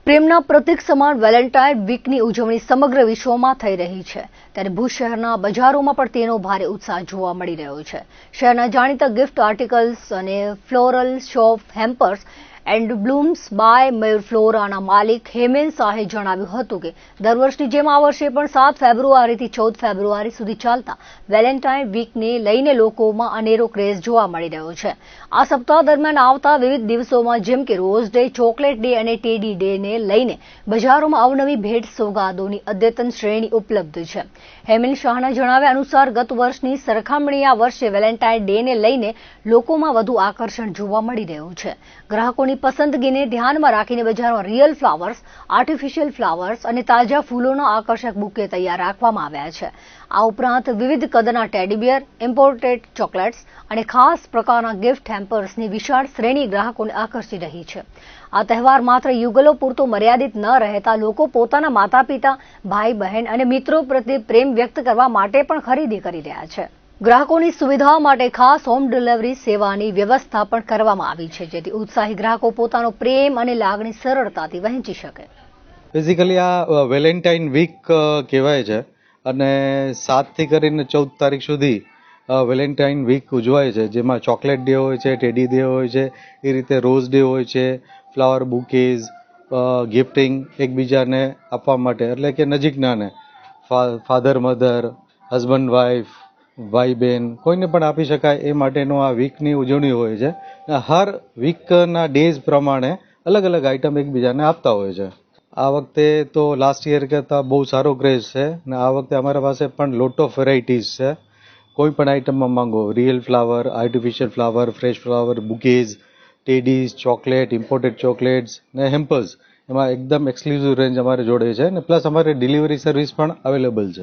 પ્રેમના પ્રતીક સમાન વેલેન્ટાઇન વીકની ઉજવણી સમગ્ર વિશ્વમાં થઈ રહી છે ત્યારે ભુજ શહેરના બજારોમાં પણ તેનો ભારે ઉત્સાહ જોવા મળી રહ્યો છે। શહેરના જાણીતા ગિફ્ટ આર્ટિકલ્સ અને floral shop hampers and blooms by Mayur ફ્લોરાના માલિક હેમેન શાહે જણાવ્યું હતું કે દર વર્ષની જેમ આ વર્ષે પણ 7 ફેબ્રુઆરીથી 14 ફેબ્રુઆરી સુધી ચાલતા વેલેન્ટાઇન વીકને લઈને લોકોમાં અનેરો ક્રેઝ જોવા મળી રહ્યો છે। આ સપ્તાહ દરમિયાન આવતા વિવિધ દિવસોમાં જેમ કે રોઝ ડે, ચોકલેટ ડે અને ટેડી ડેને લઈને બજારોમાં અવનવી ભેટ સોગાદોની અદ્યતન શ્રેણી ઉપલબ્ધ છે। હેમેન શાહના જણાવ્યા અનુસાર ગત વર્ષની સરખામણીએ આ વર્ષે વેલેન્ટાઇન ડેને લઈને લોકોમાં વધુ આકર્ષણ જોવા મળી રહ્યું છે। ગ્રાહકોની પસંદગીને ધ્યાનમાં રાખીને બજારમાં રિયલ ફ્લાવર્સ, આર્ટિફિશિયલ ફ્લાવર્સ અને તાજા ફૂલોના આકર્ષક બુકે તૈયાર રાખવામાં આવ્યા છે। આ ઉપરાંત વિવિધ કદના ટેડી બિયર, ઇમ્પોર્ટેડ ચોકલેટ્સ અને ખાસ પ્રકારના ગિફ્ટ હેમ્પર્સની વિશાળ શ્રેણી ગ્રાહકોને આકર્ષી રહી છે। આ તહેવાર માત્ર યુગલો પૂરતો મર્યાદિત ન રહેતા લોકો પોતાના માતા-પિતા, ભાઈ-બહેન અને મિત્રો પ્રત્યે પ્રેમ વ્યક્ત કરવા માટે પણ ખરીદી કરી રહ્યા છે। ગ્રાહકોની સુવિધા માટે ખાસ હોમ ડિલિવરી સેવાની વ્યવસ્થા પણ કરવામાં આવી છે જેથી ઉત્સાહી ગ્રાહકો પોતાનો પ્રેમ અને લાગણી સરળતાથી વહેંચી શકે। બેઝિકલી આ વેલેન્ટાઇન વીક કહેવાય છે અને 7 થી કરીને 14 તારીખ સુધી વેલેન્ટાઇન વીક ઉજવાય છે, જેમાં ચોકલેટ ડે હોય છે, ટેડી ડે હોય છે, એ રીતે રોઝ ડે હોય છે, ફ્લાવર બુકેઝ, ગિફ્ટિંગ એકબીજાને આપવા માટે, એટલે કે નજીકનાને ફાધર મધર, હસબન્ડ વાઈફ, ભાઈ બહેન કોઈને પણ આપી શકાય એ માટેનો આ વીકની ઉજવણી હોય છે। હર વીકના ડેઝ પ્રમાણે અલગ અલગ આઈટમ એકબીજાને આપતા હોય છે। આ વખતે તો લાસ્ટ યર કરતાં બહુ સારો ક્રેઝ છે અને આ વખતે અમારા પાસે પણ લોટ ઓફ વેરાયટીઝ છે। કોઈ પણ આઈટમમાં માંગો, real flower, artificial flower, fresh flower, bouquets, teddies, chocolate, imported chocolates ને હેમ્પર્સ, એમાં એકદમ એક્સક્લુઝિવ રેન્જ અમારે જોડે છે ને પ્લસ અમારે ડિલિવરી સર્વિસ પણ અવેલેબલ છે।